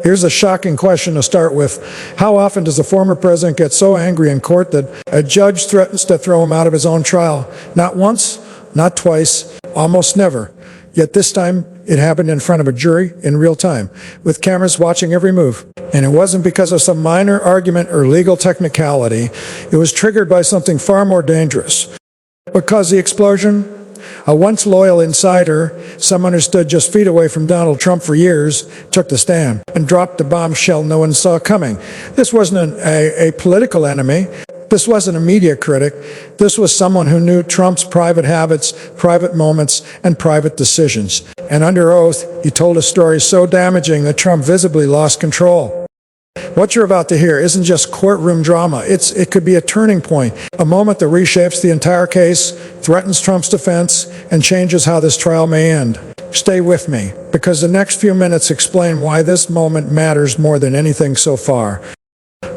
Here's a shocking question to start with. How often does a former president get so angry in court that a judge threatens to throw him out of his own trial? Not once, not twice, almost never. Yet this time, it happened in front of a jury in real time, with cameras watching every move. And it wasn't because of some minor argument or legal technicality. It was triggered by something far more dangerous. What caused the explosion? A once loyal insider, someone who stood just feet away from Donald Trump for years, took the stand and dropped the bombshell no one saw coming. This wasn't a political enemy. This wasn't a media critic. This was someone who knew Trump's private habits, private moments, and private decisions. And under oath, he told a story so damaging that Trump visibly lost control. What you're about to hear isn't just courtroom drama. It could be a turning point, a moment that reshapes the entire case, threatens Trump's defense, and changes how this trial may end. Stay with me, because the next few minutes explain why this moment matters more than anything so far.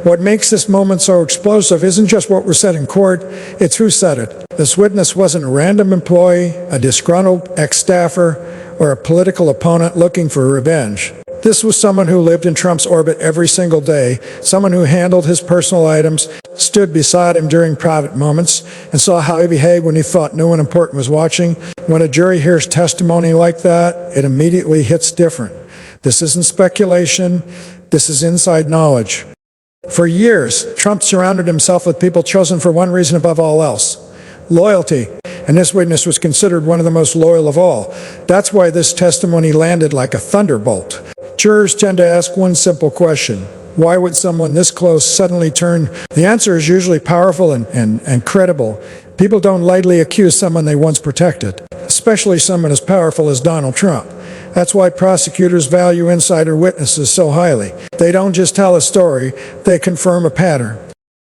What makes this moment so explosive isn't just what was said in court, it's who said it. This witness wasn't a random employee, a disgruntled ex-staffer, or a political opponent looking for revenge. This was someone who lived in Trump's orbit every single day, someone who handled his personal items, stood beside him during private moments, and saw how he behaved when he thought no one important was watching. When a jury hears testimony like that, it immediately hits different. This isn't speculation, this is inside knowledge. For years, Trump surrounded himself with people chosen for one reason above all else: loyalty. And this witness was considered one of the most loyal of all. That's why this testimony landed like a thunderbolt. Jurors tend to ask one simple question: why would someone this close suddenly turn? The answer is usually powerful and credible. People don't lightly accuse someone they once protected, especially someone as powerful as Donald Trump. That's why prosecutors value insider witnesses so highly. They don't just tell a story, they confirm a pattern.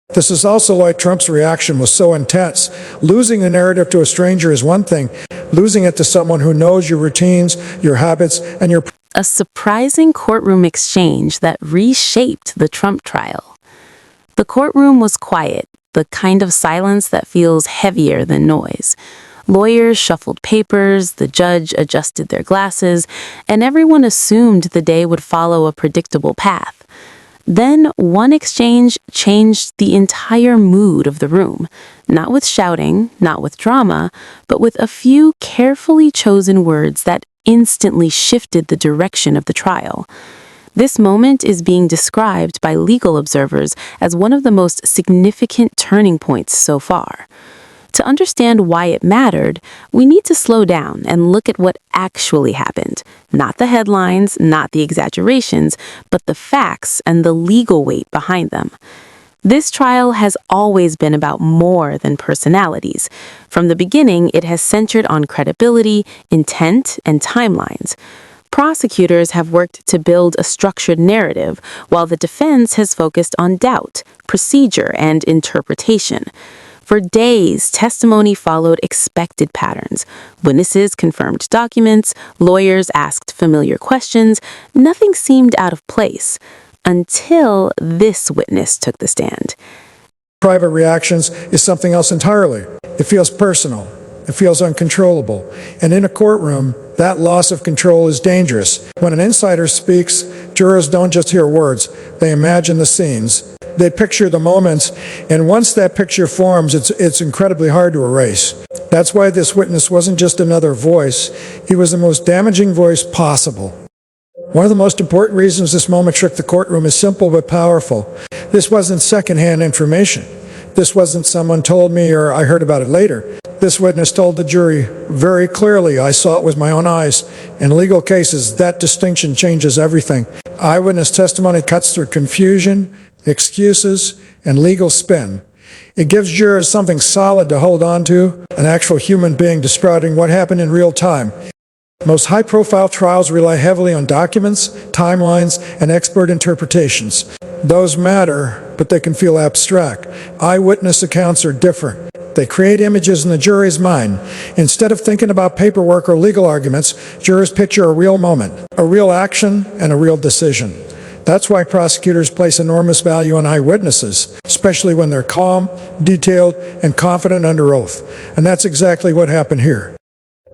This is also why Trump's reaction was so intense. Losing the narrative to a stranger is one thing. Losing it to someone who knows your routines, your habits, and your... A surprising courtroom exchange that reshaped the Trump trial. The courtroom was quiet, the kind of silence that feels heavier than noise. Lawyers shuffled papers, the judge adjusted their glasses, and everyone assumed the day would follow a predictable path. Then one exchange changed the entire mood of the room, not with shouting, not with drama, but with a few carefully chosen words that instantly shifted the direction of the trial. This moment is being described by legal observers as one of the most significant turning points so far. To understand why it mattered, we need to slow down and look at what actually happened. Not the headlines, not the exaggerations, but the facts and the legal weight behind them. This trial has always been about more than personalities. From the beginning, it has centered on credibility, intent, and timelines. Prosecutors have worked to build a structured narrative, while the defense has focused on doubt, procedure, and interpretation. For days, testimony followed expected patterns. Witnesses confirmed documents, lawyers asked familiar questions. Nothing seemed out of place until this witness took the stand. Private reactions is something else entirely. It feels personal. It feels uncontrollable. And in a courtroom, that loss of control is dangerous. When an insider speaks, jurors don't just hear words. They imagine the scenes. They picture the moments, and once that picture forms, it's incredibly hard to erase. That's why this witness wasn't just another voice. He was the most damaging voice possible. One of the most important reasons this moment shook the courtroom is simple but powerful. This wasn't secondhand information. This wasn't someone told me or I heard about it later. This witness told the jury very clearly, I saw it with my own eyes. In legal cases, that distinction changes everything. Eyewitness testimony cuts through confusion, excuses, and legal spin. It gives jurors something solid to hold on to, an actual human being describing what happened in real time. Most high-profile trials rely heavily on documents, timelines, and expert interpretations. Those matter, but they can feel abstract. Eyewitness accounts are different. They create images in the jury's mind. Instead of thinking about paperwork or legal arguments, jurors picture a real moment, a real action, and a real decision. That's why prosecutors place enormous value on eyewitnesses, especially when they're calm, detailed, and confident under oath. And that's exactly what happened here.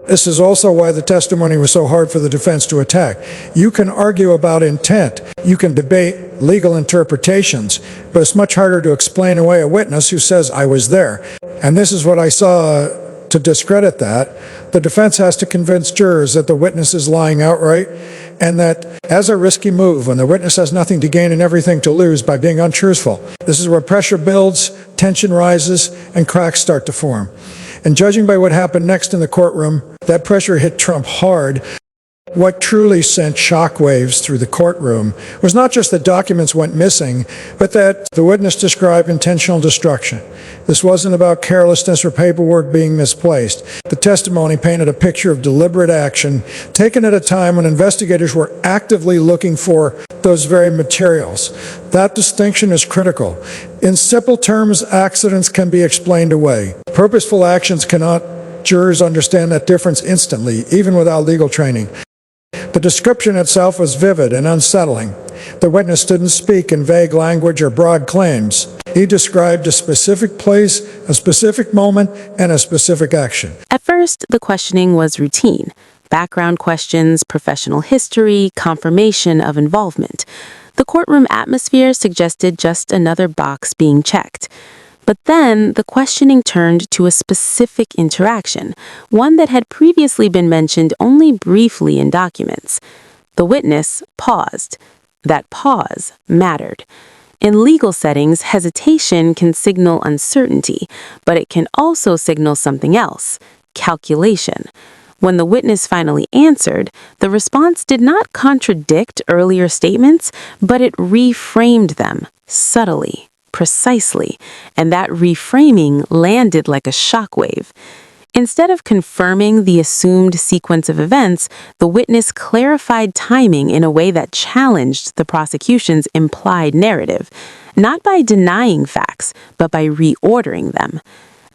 This is also why the testimony was so hard for the defense to attack. You can argue about intent, you can debate legal interpretations, but it's much harder to explain away a witness who says, "I was there." And this is what I saw to discredit that. The defense has to convince jurors that the witness is lying outright, and that as a risky move when the witness has nothing to gain and everything to lose by being untruthful. This is where pressure builds, tension rises, and cracks start to form. And judging by what happened next in the courtroom, that pressure hit Trump hard. What truly sent shockwaves through the courtroom was not just that documents went missing, but that the witness described intentional destruction. This wasn't about carelessness or paperwork being misplaced. The testimony painted a picture of deliberate action taken at a time when investigators were actively looking for those very materials. That distinction is critical. In simple terms, accidents can be explained away. Purposeful actions cannot. Jurors understand that difference instantly, even without legal training. The description itself was vivid and unsettling. The witness didn't speak in vague language or broad claims. He described a specific place, a specific moment, and a specific action. At first, the questioning was routine. Background questions, professional history, confirmation of involvement. The courtroom atmosphere suggested just another box being checked. But then the questioning turned to a specific interaction, one that had previously been mentioned only briefly in documents. The witness paused. That pause mattered. In legal settings, hesitation can signal uncertainty, but it can also signal something else: calculation. When the witness finally answered, the response did not contradict earlier statements, but it reframed them subtly. Precisely, and that reframing landed like a shockwave. Instead of confirming the assumed sequence of events, the witness clarified timing in a way that challenged the prosecution's implied narrative, not by denying facts, but by reordering them.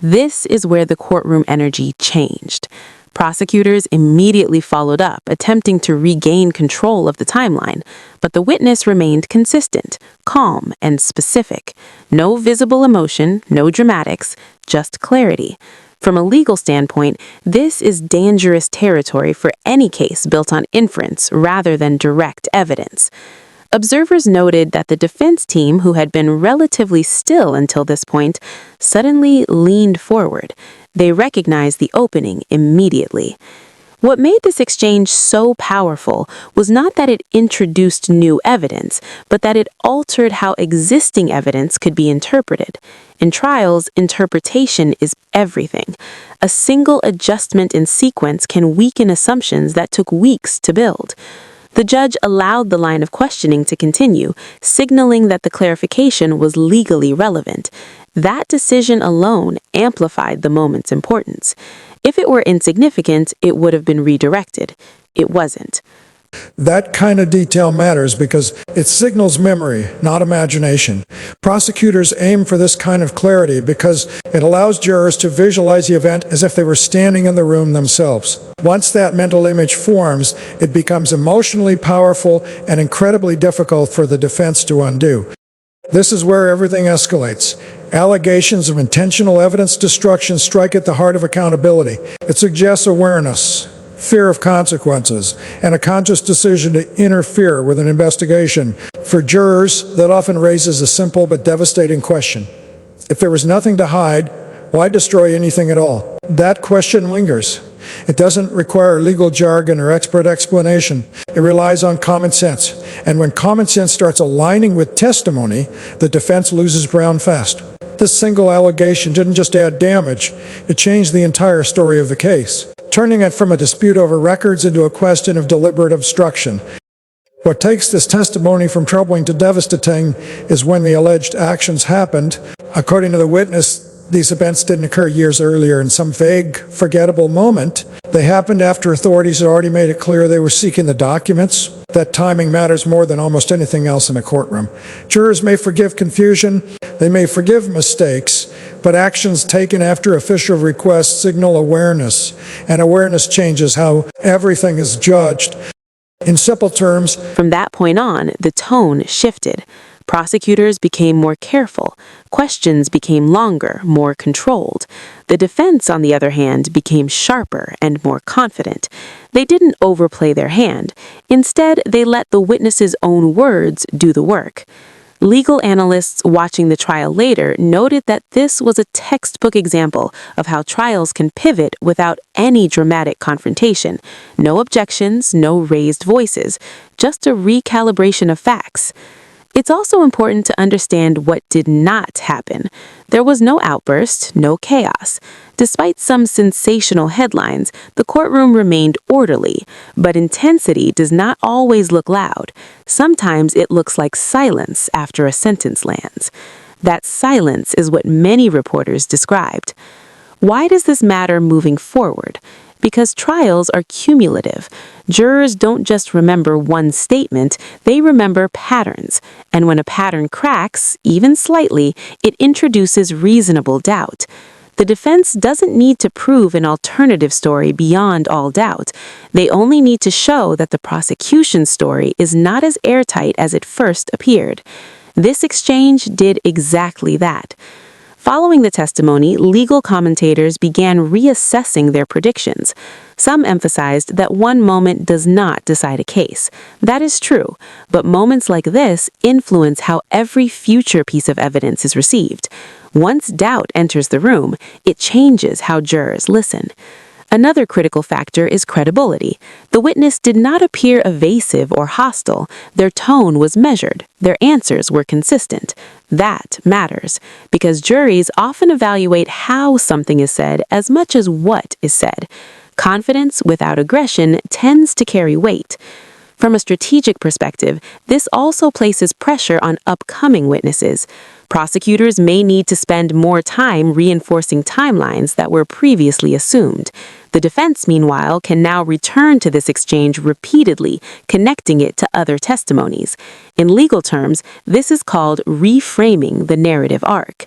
This is where the courtroom energy changed. Prosecutors immediately followed up, attempting to regain control of the timeline, but the witness remained consistent, calm, and specific. No visible emotion, no dramatics, just clarity. From a legal standpoint, this is dangerous territory for any case built on inference rather than direct evidence. Observers noted that the defense team, who had been relatively still until this point, suddenly leaned forward. They recognized the opening immediately. What made this exchange so powerful was not that it introduced new evidence, but that it altered how existing evidence could be interpreted. In trials, interpretation is everything. A single adjustment in sequence can weaken assumptions that took weeks to build. The judge allowed the line of questioning to continue, signaling that the clarification was legally relevant. That decision alone amplified the moment's importance. If it were insignificant, it would have been redirected. It wasn't. That kind of detail matters because it signals memory, not imagination. Prosecutors aim for this kind of clarity because it allows jurors to visualize the event as if they were standing in the room themselves. Once that mental image forms, it becomes emotionally powerful and incredibly difficult for the defense to undo. This is where everything escalates. Allegations of intentional evidence destruction strike at the heart of accountability. It suggests awareness, fear of consequences, and a conscious decision to interfere with an investigation. For jurors, that often raises a simple but devastating question. If there was nothing to hide, why destroy anything at all? That question lingers. It doesn't require legal jargon or expert explanation. It relies on common sense. And when common sense starts aligning with testimony, the defense loses ground fast. This single allegation didn't just add damage, it changed the entire story of the case, turning it from a dispute over records into a question of deliberate obstruction. What takes this testimony from troubling to devastating is when the alleged actions happened. According to the witness, these events didn't occur years earlier in some vague, forgettable moment. They happened after authorities had already made it clear they were seeking the documents. That timing matters more than almost anything else in a courtroom. Jurors may forgive confusion, they may forgive mistakes, but actions taken after official requests signal awareness, and awareness changes how everything is judged. In simple terms, from that point on, the tone shifted. Prosecutors became more careful. Questions became longer, more controlled. The defense, on the other hand, became sharper and more confident. They didn't overplay their hand. Instead, they let the witness's own words do the work. Legal analysts watching the trial later noted that this was a textbook example of how trials can pivot without any dramatic confrontation. No objections, no raised voices, just a recalibration of facts. It's also important to understand what did not happen. There was no outburst, no chaos. Despite some sensational headlines, the courtroom remained orderly, but intensity does not always look loud. Sometimes it looks like silence after a sentence lands. That silence is what many reporters described. Why does this matter moving forward? Because trials are cumulative. Jurors don't just remember one statement, they remember patterns. And when a pattern cracks, even slightly, it introduces reasonable doubt. The defense doesn't need to prove an alternative story beyond all doubt. They only need to show that the prosecution's story is not as airtight as it first appeared. This exchange did exactly that. Following the testimony, legal commentators began reassessing their predictions. Some emphasized that one moment does not decide a case. That is true, but moments like this influence how every future piece of evidence is received. Once doubt enters the room, it changes how jurors listen. Another critical factor is credibility. The witness did not appear evasive or hostile. Their tone was measured. Their answers were consistent. That matters, because juries often evaluate how something is said as much as what is said. Confidence without aggression tends to carry weight. From a strategic perspective, this also places pressure on upcoming witnesses. Prosecutors may need to spend more time reinforcing timelines that were previously assumed. The defense, meanwhile, can now return to this exchange repeatedly, connecting it to other testimonies. In legal terms, this is called reframing the narrative arc.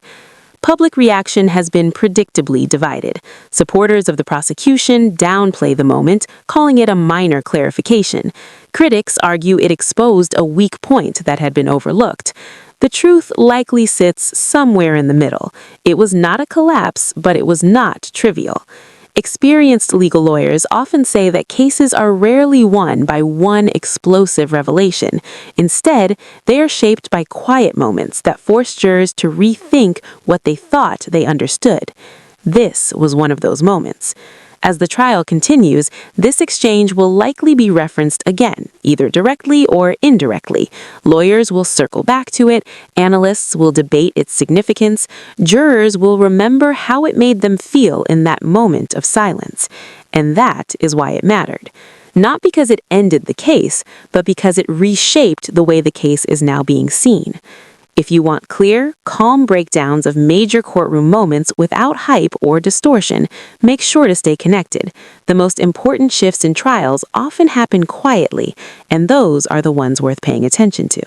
Public reaction has been predictably divided. Supporters of the prosecution downplay the moment, calling it a minor clarification. Critics argue it exposed a weak point that had been overlooked. The truth likely sits somewhere in the middle. It was not a collapse, but it was not trivial. Experienced legal lawyers often say that cases are rarely won by one explosive revelation. Instead, they are shaped by quiet moments that force jurors to rethink what they thought they understood. This was one of those moments. As the trial continues, this exchange will likely be referenced again, either directly or indirectly. Lawyers will circle back to it, analysts will debate its significance, jurors will remember how it made them feel in that moment of silence. And that is why it mattered. Not because it ended the case, but because it reshaped the way the case is now being seen. If you want clear, calm breakdowns of major courtroom moments without hype or distortion, make sure to stay connected. The most important shifts in trials often happen quietly, and those are the ones worth paying attention to.